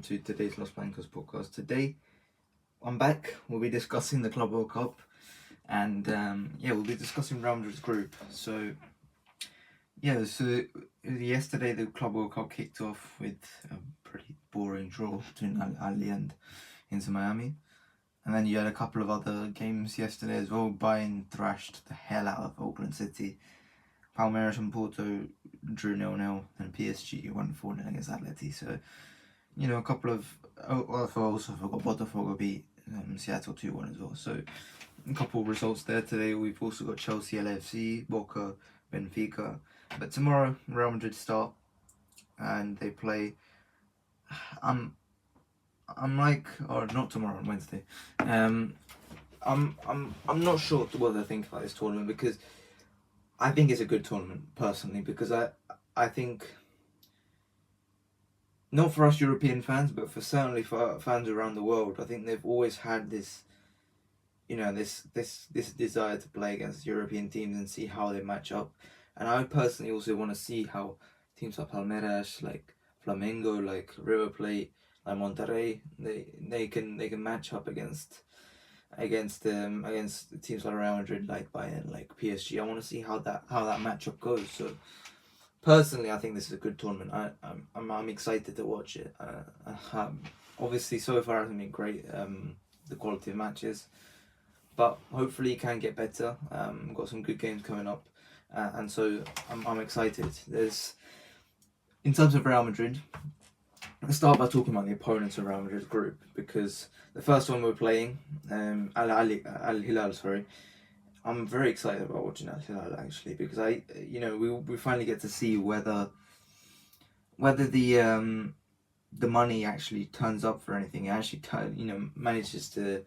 to today's Los Blancos podcast. Today, I'm back. We'll be discussing the Club World Cup, and we'll be discussing Real Madrid's group. So yesterday the Club World Cup kicked off with a pretty boring draw between Ali and Inter Miami, and then you had a couple of other games yesterday as well. Bayern thrashed the hell out of Auckland City. Palmeiras and Porto drew 0-0, and PSG won 4-0 against Atleti. So, a couple of... I also forgot Botafogo beat Seattle 2-1 as well. So, a couple of results there today. We've also got Chelsea, LAFC, Boca, Benfica. But tomorrow, Real Madrid start, and they play... I'm or not tomorrow, on Wednesday. I'm not sure what I think about this tournament, because I think it's a good tournament, personally, because I think, not for us European fans, but certainly for fans around the world, I think they've always had this, this desire to play against European teams and see how they match up. And I personally also want to see how teams like Palmeiras, like Flamengo, like River Plate, like Monterrey, they can match up against teams like Real Madrid, like Bayern, like PSG. I want to see how that matchup goes. So personally, I think this is a good tournament. I'm excited to watch it. Obviously, so far it hasn't been great, the quality of matches, but hopefully it can get better. We've got some good games coming up, and so I'm excited. In terms of Real Madrid, let's start by talking about the opponents of Real Madrid's group, because the first one we're playing, Al Hilal, sorry. I'm very excited about watching Al Hilal, actually, because we finally get to see whether the money actually turns up for anything. It actually manages to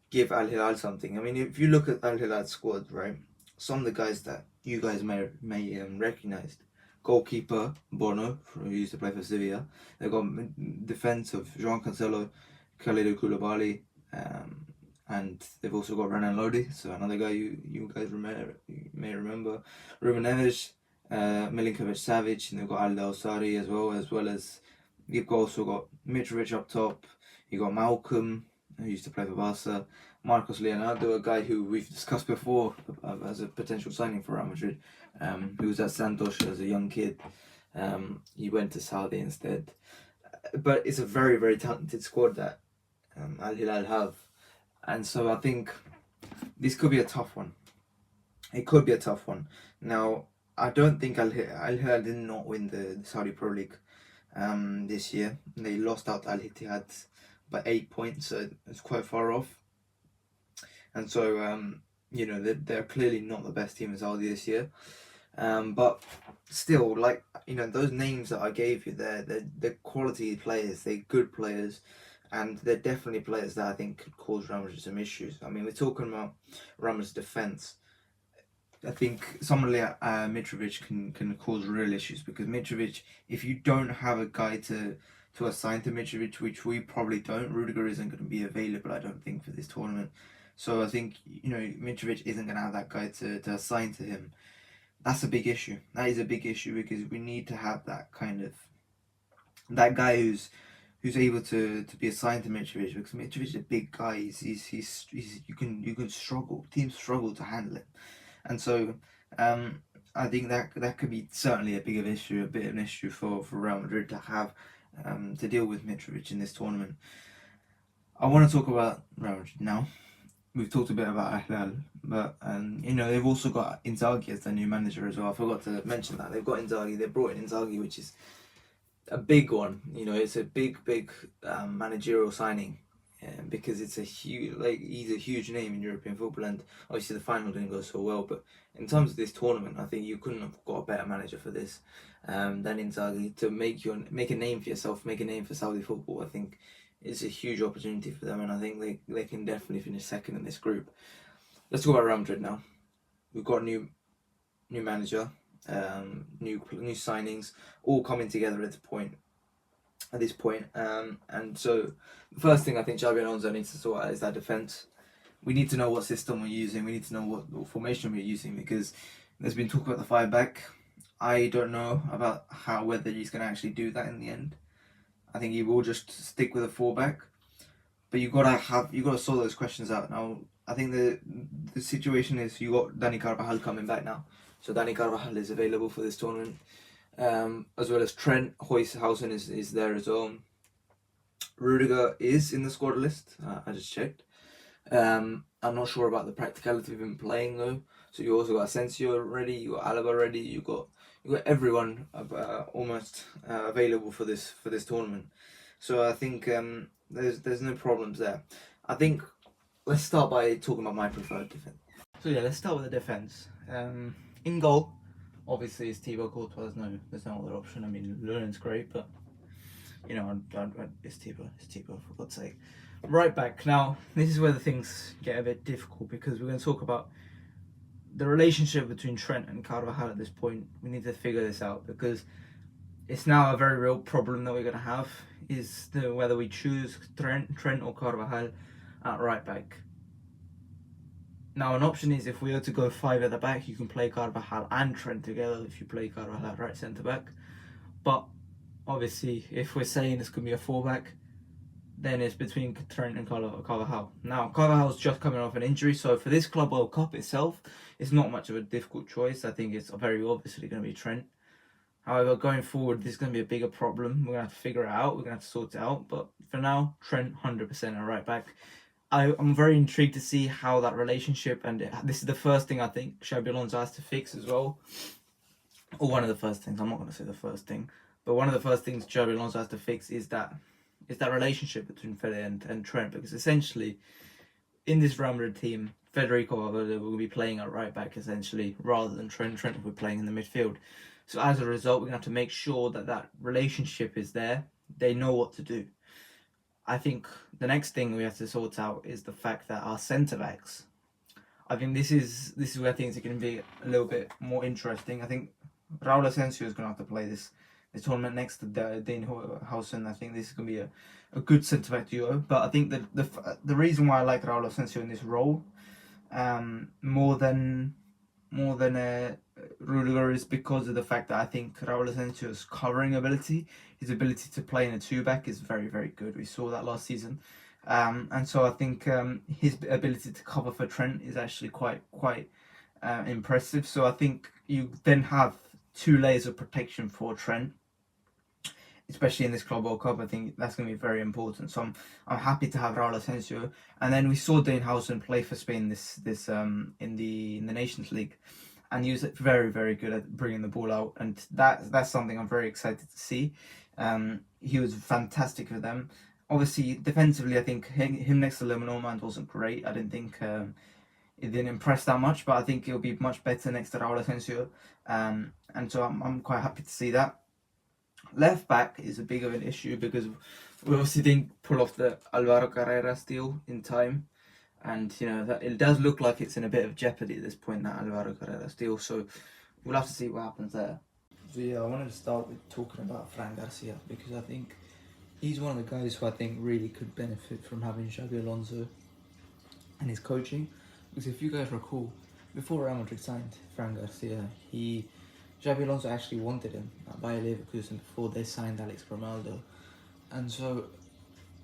give Al Hilal something. I mean, if you look at Al Hilal's squad, right, some of the guys that you guys may recognize. Goalkeeper Bono, who used to play for Sevilla. They've got defense of João Cancelo, Khalidou Koulibaly, and they've also got Renan Lodi, so another guy you guys may remember. Ruben Neves, Milinkovic Savic, and they've got Alda Osari as well as you've also got Mitrovic up top. You've got Malcolm, who used to play for Barca. Marcos Leonardo, a guy who we've discussed before as a potential signing for Real Madrid. He was at Santos as a young kid. He went to Saudi instead. But it's a very, very talented squad that Al Hilal have. And so I think this could be a tough one. It could be a tough one. Now, I don't think Al Hilal did not win the Saudi Pro League this year. They lost out to Al Ittihad by 8 points, so it's quite far off. And so, they're clearly not the best team in Saudi this year. But still, those names that I gave you, they're quality players, they're good players, and they're definitely players that I think could cause Real Madrid some issues. I mean, we're talking about Real Madrid's defence. I think someone like Mitrovic can cause real issues, because Mitrovic, if you don't have a guy to assign to Mitrovic, which we probably don't, Rudiger isn't going to be available, I don't think, for this tournament. So I think, Mitrovic isn't going to have that guy to assign to him. That's a big issue. That is a big issue, because we need to have that that guy who's able to be assigned to Mitrovic, because Mitrovic is a big guy. He's you can struggle. Teams struggle to handle him, and so I think that could be certainly a bit of an issue for Real Madrid to have to deal with Mitrovic in this tournament. I want to talk about Real Madrid now. We've talked a bit about Al Hilal, but they've also got Inzaghi as their new manager as well. I forgot to mention that they've got Inzaghi. They brought in Inzaghi, which is a big one. It's a big managerial signing, because it's he's a huge name in European football, and obviously the final didn't go so well. But in terms of this tournament, I think you couldn't have got a better manager for this than Inzaghi, to make a name for yourself, make a name for Saudi football. I think it's a huge opportunity for them, and I think they can definitely finish second in this group. Let's talk about Real Madrid now. We've got a new manager, new signings, all coming together at this point. And so the first thing I think Xabi Alonso needs to sort out is that defence. We need to know what system we're using. We need to know what formation we're using, because there's been talk about the 5 back. I don't know about whether he's going to actually do that in the end. I think he will just stick with a 4-back. But you gotta sort those questions out now. I think the situation is you got Dani Carvajal coming back now, so Dani Carvajal is available for this tournament, as well as Trent Huijsenhausen is there as well. Rudiger is in the squad list. I just checked. I'm not sure about the practicality of him playing though. So you also got Asensio ready, you got Alaba ready, you got everyone almost available for this tournament. So I think there's no problems there. I think let's start by talking about my preferred defense. So yeah, let's start with the defense. In goal, obviously it's Thibaut Courtois. There's no other option. I mean, Lunin's great, but you know, it's Thibaut for God's sake. Right back, now this is where the things get a bit difficult because we're going to talk about the relationship between Trent and Carvajal at this point. We need to figure this out because it's now a very real problem that we're going to have is whether we choose Trent or Carvajal at right back. Now an option is if we are to go 5 at the back, you can play Carvajal and Trent together if you play Carvajal at right centre back. But obviously if we're saying this could be a 4-back, then it's between Trent and Carvajal. Now, Carvajal's just coming off an injury, so for this Club World Cup itself, it's not much of a difficult choice. I think it's very obviously going to be Trent. However, going forward, this is going to be a bigger problem. We're going to have to figure it out. We're going to have to sort it out. But for now, Trent 100% a right back. I'm very intrigued to see how that relationship, and this is the first thing I think Xabi Alonso has to fix as well. Or one of the first things. I'm not going to say the first thing. But one of the first things Xabi Alonso has to fix is that relationship between Fede and Trent, because essentially in this Real Madrid team, Federico Valverde will be playing at right back essentially rather than Trent. Trent will be playing in the midfield. So as a result, we're going to have to make sure that relationship is there. They know what to do. I think the next thing we have to sort out is the fact that our centre backs. I think this is where things are going to be a little bit more interesting. I think Raul Asensio is going to have to play this tournament next to Dane Hausen. I think this is going to be a good centre back duo. But I think the reason why I like Raul Asensio in this role, more than Rudiger, is because of the fact that I think Raul Asensio's covering ability, his ability to play in a 2-back is very, very good. We saw that last season. And so I think his ability to cover for Trent is actually quite impressive. So I think you then have 2 layers of protection for Trent, especially in this Club World Cup. I think that's going to be very important. So I'm happy to have Raul Asensio. And then we saw Dane Hausen play for Spain this in the Nations League, and he was very, very good at bringing the ball out, and that's something I'm very excited to see. He was fantastic for them. Obviously, defensively, I think him next to Lenormand wasn't great. I didn't think it didn't impress that much, but I think it'll be much better next to Raul Asensio. And so I'm quite happy to see that. Left back is a big of an issue because we obviously didn't pull off the Alvaro Carreras deal in time, and you know that it does look like it's in a bit of jeopardy at this point, that Alvaro Carreras deal. So we'll have to see what happens there. So yeah, I wanted to start with talking about Fran Garcia because I think he's one of the guys who I think really could benefit from having Xabi Alonso and his coaching. Because if you guys recall, before Real Madrid signed Fran Garcia, Xabi Alonso actually wanted him at Bayer Leverkusen before they signed Alex Grimaldo. And so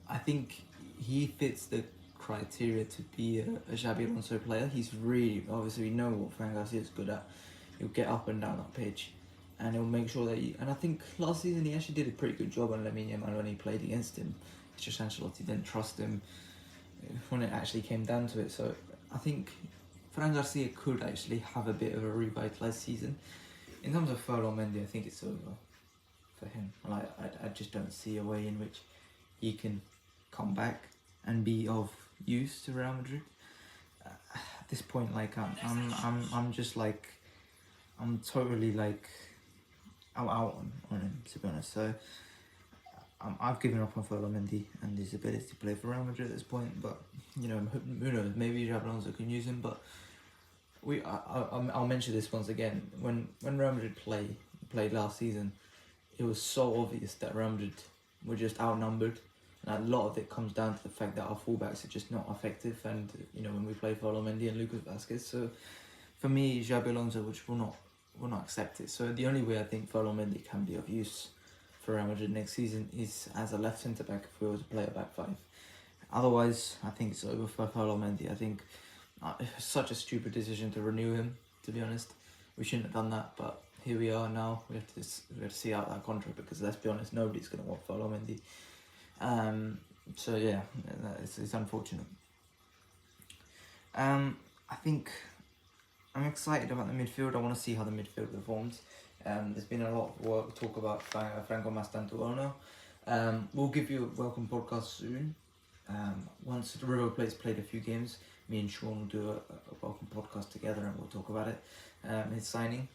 I think he fits the criteria to be a Xabi Alonso player. He's really, obviously we know what Fran Garcia is good at. He'll get up and down that pitch and he'll make sure that and I think last season he actually did a pretty good job on Lamine Yamal when he played against him. It's just Ancelotti didn't trust him when it actually came down to it. So I think Fran Garcia could actually have a bit of a revitalised season. In terms of Ferland Mendy, I think it's over for him. I just don't see a way in which he can come back and be of use to Real Madrid. At this point, like I'm just like I'm totally like I'm out on him, to be honest. So I've given up on Ferland Mendy and his ability to play for Real Madrid at this point. But you know, who knows? Maybe Xabi Alonso can use him, but. I'll mention this once again. When Real Madrid played last season, it was so obvious that Real Madrid were just outnumbered, and a lot of it comes down to the fact that our fullbacks are just not effective. And you know, when we play Ferland Mendy and Lucas Vazquez, so for me, Xabi Alonso, which will not accept it. So the only way I think Ferland Mendy can be of use for Real Madrid next season is as a left centre back if we were to play a back five. Otherwise, I think it's over for Paolo Mendy. I think it was such a stupid decision to renew him, to be honest. We shouldn't have done that, but here we are now. We have to see out that contract because let's be honest, nobody's going to want Paolo Mendy. So yeah, it's unfortunate. I think I'm excited about the midfield. I want to see how the midfield performs. There's been a lot of work talk about Franco Mastantuono. We'll give you a welcome podcast soon. Once the River Plate's played a few games, me and Sean will do a welcome podcast together and we'll talk about it, his signing.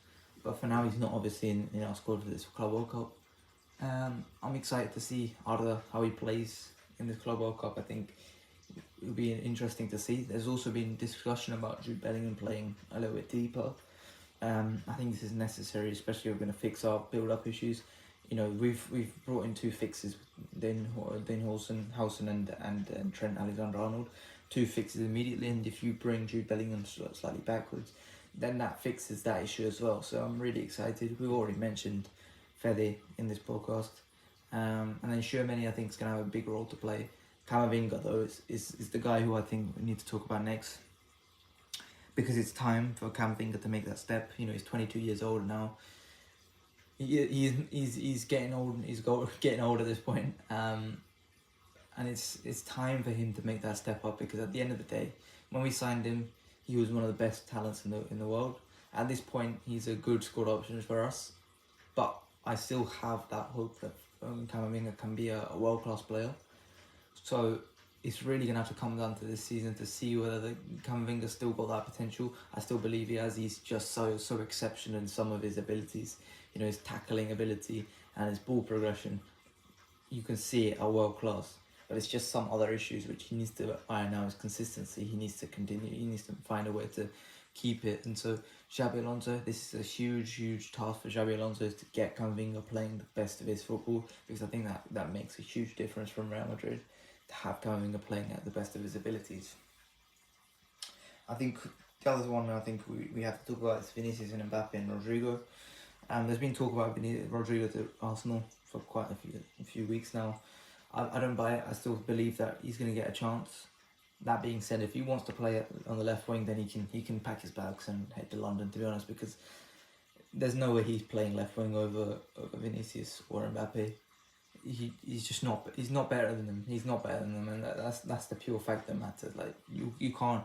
But for now, he's not obviously in our squad for this Club World Cup. I'm excited to see how he plays in this Club World Cup. I think it'll be interesting to see. There's also been discussion about Jude Bellingham playing a little bit deeper. I think this is necessary, especially if we're going to fix our build-up issues. You know, we've brought in two fixes, Dane Howson and Trent Alexander-Arnold, two fixes immediately, and if you bring Jude Bellingham slightly backwards, then that fixes that issue as well. So I'm really excited. We've already mentioned Fede in this podcast, and then Shermany I think is going to have a big role to play. Camavinga though is the guy who I think we need to talk about next, because it's time for Camavinga to make that step. You know, he's 22 years old now. He's getting old. He's getting old at this point, and it's time for him to make that step up, because at the end of the day, when we signed him, he was one of the best talents in the world. At this point, he's a good squad option for us, but I still have that hope that Camavinga can be a world class player. So it's really gonna have to come down to this season to see whether the Camavinga still got that potential. I still believe he has. He's just so exceptional in some of his abilities. You know, his tackling ability and his ball progression. You can see it are world class. But it's just some other issues which he needs to iron out. His consistency. He needs to continue. He needs to find a way to keep it. And so Xabi Alonso, this is a huge task for Xabi Alonso, is to get Camavinga playing the best of his football, because I think that makes a huge difference from Real Madrid, to have Camavinga playing at the best of his abilities. I think the other one I think we have to talk about is Vinicius and Mbappe and Rodrigo. There's been talk about Rodrigo to Arsenal for quite a few weeks now. I don't buy it. I still believe that he's going to get a chance. That being said, if he wants to play on the left wing, then he can pack his bags and head to London, to be honest, because there's no way he's playing left wing over Vinicius or Mbappe. He's just not. He's not better than them. He's not better than them, and that's the pure fact that matters. Like you can't.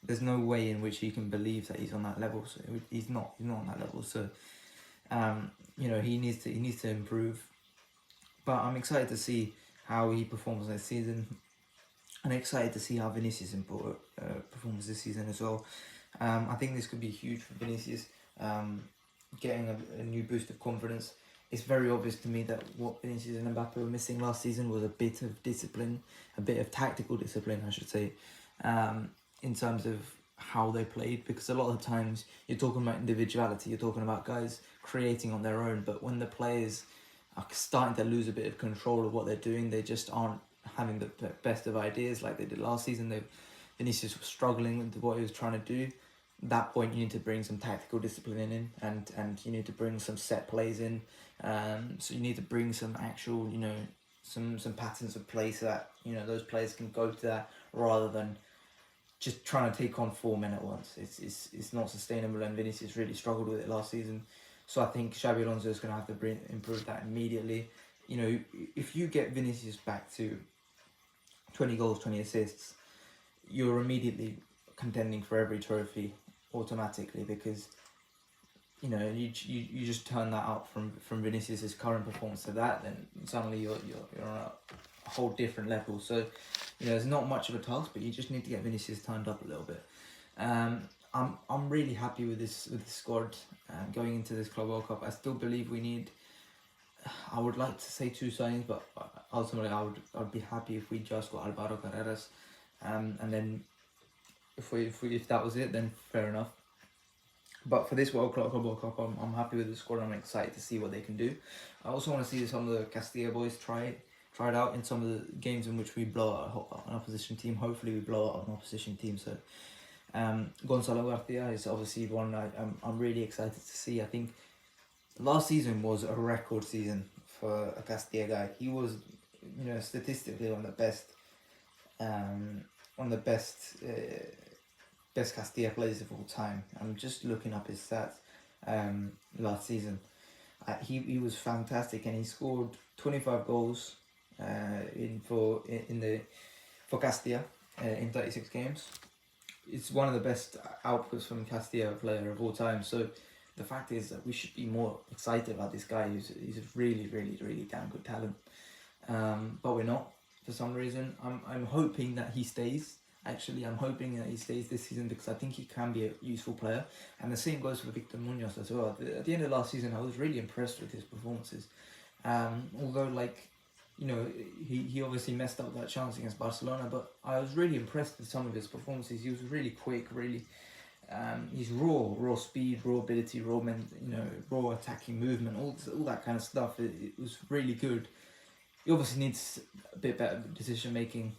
There's no way in which he can believe that he's on that level. So he's not on that level. So you know, he needs to improve. But I'm excited to see how he performs this season. And excited to see how Vinicius performs this season as well. I think this could be huge for Vinicius, getting a new boost of confidence. It's very obvious to me that what Vinicius and Mbappe were missing last season was a bit of discipline, a bit of tactical discipline, I should say, in terms of how they played. Because a lot of the times you're talking about individuality, you're talking about guys creating on their own, but when the players are starting to lose a bit of control of what they're doing, they just aren't having the best of ideas like they did last season. Vinicius was struggling with what he was trying to do. At that point, you need to bring some tactical discipline in, and you need to bring some set plays in. So you need to bring some actual, you know, some patterns of play, so that, you know, those players can go to that, rather than just trying to take on 4 men at once. It's not sustainable, and Vinicius really struggled with it last season. So I think Xabi Alonso is going to have to improve that immediately. You know, if you get Vinicius back to 20 goals, 20 assists, you're immediately contending for every trophy automatically, because, you know, you just turn that up from Vinicius' current performance to that, then suddenly you're on a whole different level. So, you know, there's not much of a task, but you just need to get Vinicius turned up a little bit. I'm really happy with this squad going into this Club World Cup. I still believe we need. I would like to say 2 signings, but ultimately I'd be happy if we just got Alvaro Carreras, and then if that was it, then fair enough. But for this Club World Cup, I'm happy with the squad. I'm excited to see what they can do. I also want to see some of the Castilla boys try it out in some of the games in which we blow out an opposition team. Hopefully we blow out an opposition team. So Gonzalo Garcia is obviously one I'm really excited to see. I think last season was a record season for a Castilla guy. He was, statistically one of the best Castilla players of all time. I'm just looking up his stats last season. He was fantastic, and he scored 25 goals for Castilla in 36 games. It's one of the best outputs from Castilla player of all time. So the fact is that we should be more excited about this guy. He's a really, really, really damn good talent. But we're not for some reason. I'm hoping that he stays. Actually, I'm hoping that he stays this season because I think he can be a useful player. And the same goes for Victor Munoz as well. At the end of last season, I was really impressed with his performances. Although, he obviously messed up that chance against Barcelona, but I was really impressed with some of his performances. He was really quick, really. He's raw speed, raw ability, raw attacking movement, all that kind of stuff. It was really good. He obviously needs a bit better decision making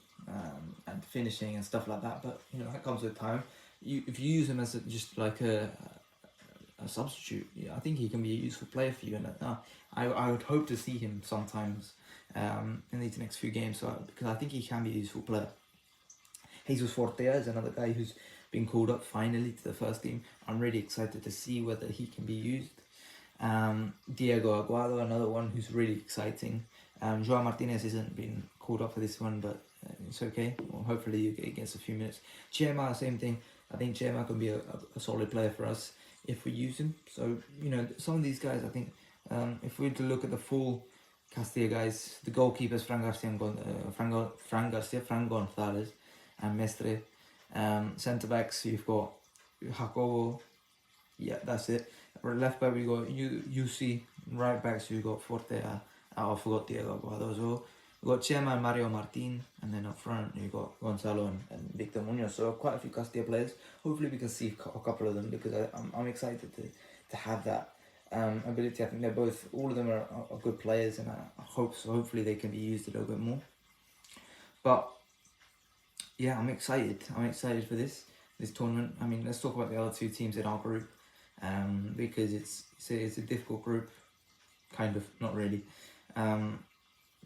and finishing and stuff like that, but that comes with time. If you use him as just like a substitute, I think he can be a useful player for you, and I would hope to see him sometimes in these next few games, because I think he can be a useful player. Jesus Fortea is another guy who's been called up finally to the first team. I'm really excited to see whether he can be used. Diego Aguado, another one who's really exciting. Joao Martinez hasn't been called up for this one, but it's okay. Well, hopefully he gets a few minutes. Chema, same thing. I think Chema can be a solid player for us if we use him. So, some of these guys, I think, if we were to look at the full Castilla guys, the goalkeepers, Fran Gonzalez and Mestre. Centre backs, you've got Jacobo. Yeah, that's it. Left back, we got UC. Right backs, you got Fortea. I forgot Diego Aguado as well. We got Chema and Mario Martin, and then up front you got Gonzalo and Victor Munoz. So quite a few Castilla players. Hopefully we can see a couple of them, because I'm excited to have that ability. I think all of them are good players, and I hope so. Hopefully they can be used a little bit more. But yeah, I'm excited. I'm excited for this tournament. I mean, let's talk about the other two teams in our group, because it's a difficult group, kind of, not really.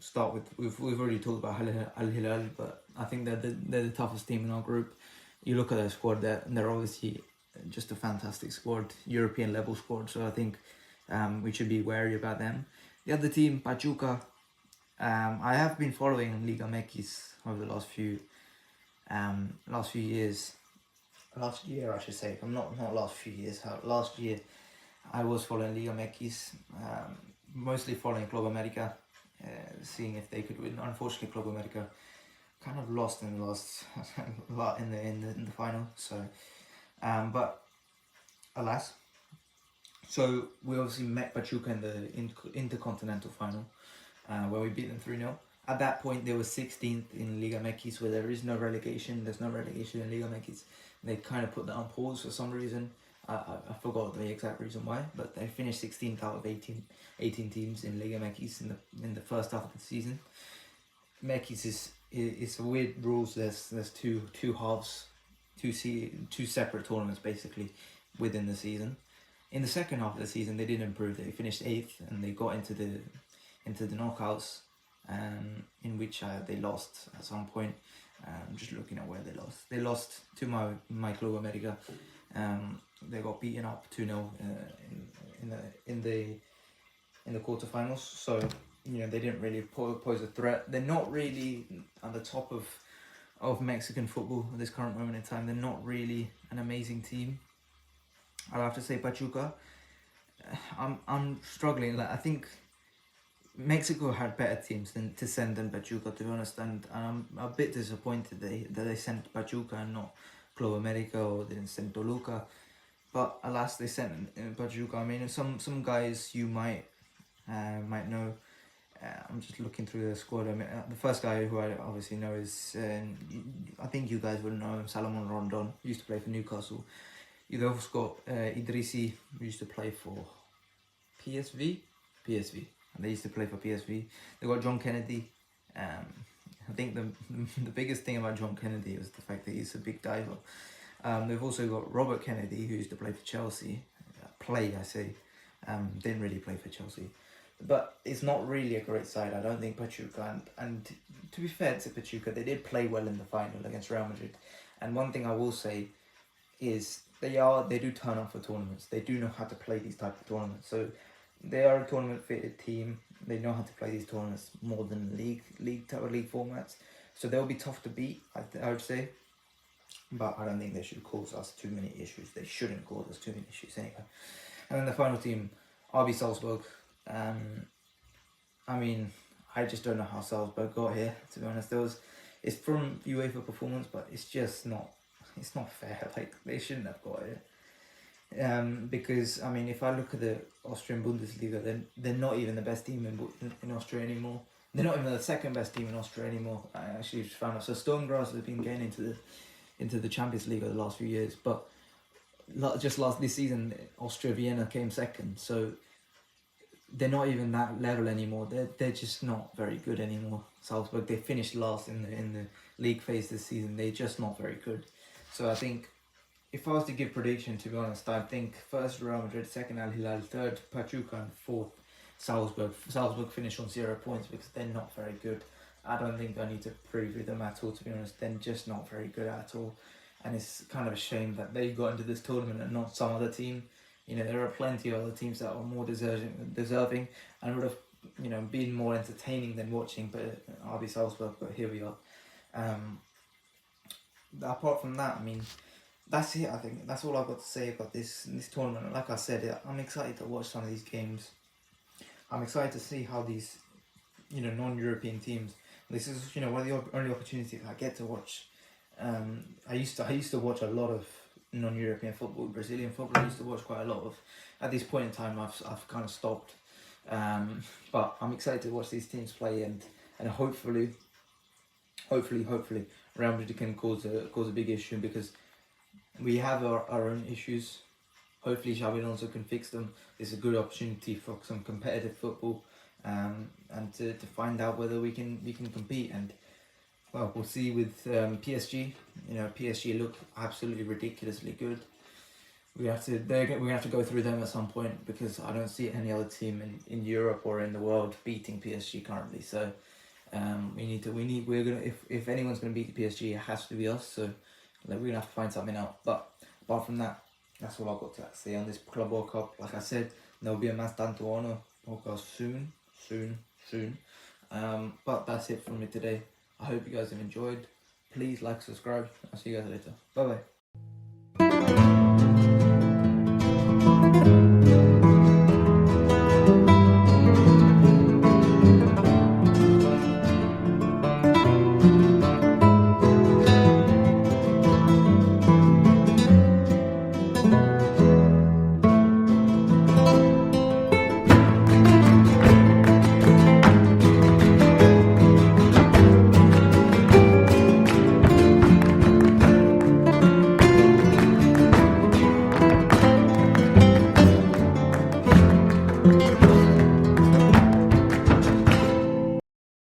Start with we've already talked about Al Hilal, but I think they're the toughest team in our group. You look at their squad, they're obviously just a fantastic squad, European level squad. So I think we should be wary about them. The other team, Pachuca. I have been following Liga MX over the last few years. Last year, I should say. Not last few years. Last year, I was following Liga MX, mostly following Club America, seeing if they could win. Unfortunately, Club America kind of lost in the last in the final. So, but alas. So we obviously met Pachuca in the Intercontinental final, where we beat them 3-0. At that point, they were 16th in Liga MX, where there is no relegation. There's no relegation in Liga MX. They kind of put that on pause for some reason. I forgot the exact reason why, but they finished 16th out of 18 teams in Liga MX in the first half of the season. MX is weird rules. There's two halves, two separate tournaments basically within the season. In the second half of the season, they did improve. They finished 8th and they got into the knockouts, in which they lost at some point. Just looking at where they lost. They lost to my Club America. They got beaten up 2-0 in the quarterfinals. So they didn't really pose a threat. They're not really at the top of Mexican football at this current moment in time. They're not really an amazing team. I'll have to say Pachuca. I'm struggling. I think Mexico had better teams to send than Pachuca, to be honest, and I'm a bit disappointed that they sent Pachuca and not Club America, or they didn't send Toluca. But alas, they sent Pachuca. I mean, some guys you might know. I'm just looking through the squad. I mean, the first guy who I obviously know is, I think you guys will know him, Salomon Rondon. He used to play for Newcastle. You've also got Idrissi, who used to play for PSV. And they used to play for PSV. They got John Kennedy. I think the biggest thing about John Kennedy was the fact that he's a big diver. They've also got Robert Kennedy, who used to play for Chelsea. Didn't really play for Chelsea. but it's not really a great side. I don't think Pachuca, and to be fair to Pachuca, they did play well in the final against Real Madrid. And one thing I will say is they do turn up for tournaments. They do know how to play these type of tournaments. So they are a tournament fitted team. They know how to play these tournaments more than league formats. So they'll be tough to beat, I would say. But I don't think they should cause us too many issues. They shouldn't cause us too many issues anyway. And then the final team, RB Salzburg. I mean, I just don't know how Salzburg got here, to be honest. It's from UEFA performance, but it's just not. It's not fair. Like, they shouldn't have got it. Because I mean, if I look at the Austrian Bundesliga, then they're not even the best team in Austria anymore. They're not even the second best team in Austria anymore. I actually just found out. So Sturm Graz has been getting into the Champions League over the last few years, but this season, Austria Vienna came second. So they're not even that level anymore. They're just not very good anymore. Salzburg, they finished last in the league phase this season. They're just not very good. So I think if I was to give prediction, to be honest, I think first Real Madrid, second Al Hilal, third Pachuca, and fourth Salzburg. Salzburg finish on 0 points because they're not very good. I don't think I need to preview them at all, to be honest. They're just not very good at all. And it's kind of a shame that they got into this tournament and not some other team. You know, there are plenty of other teams that are more deserving and would have, been more entertaining than watching, but RB Salzburg, but here we are. Apart from that, I mean, that's it. I think that's all I've got to say about this tournament. Like I said, I'm excited to watch some of these games. I'm excited to see how these, non-European teams. This is, one of the only opportunities I get to watch. I used to watch a lot of non-European football, Brazilian football. I used to watch quite a lot of. At this point in time, I've kind of stopped. But I'm excited to watch these teams play, and hopefully, Real Madrid can cause a big issue, because we have our own issues. Hopefully Xabi Alonso can fix them. It's a good opportunity for some competitive football, and to find out whether we can compete. And well, we'll see with PSG. PSG look absolutely ridiculously good. We're gonna have to go through them at some point, because I don't see any other team in Europe or in the world beating PSG currently. So if anyone's gonna beat PSG, it has to be us. So we're gonna have to find something out. But apart from that, that's all I've got to say on this Club World Cup. Like I said, there'll be a Más Tanto Honor podcast soon. But that's it from me today. I hope you guys have enjoyed. Please like, subscribe. I'll see you guys later. Bye bye.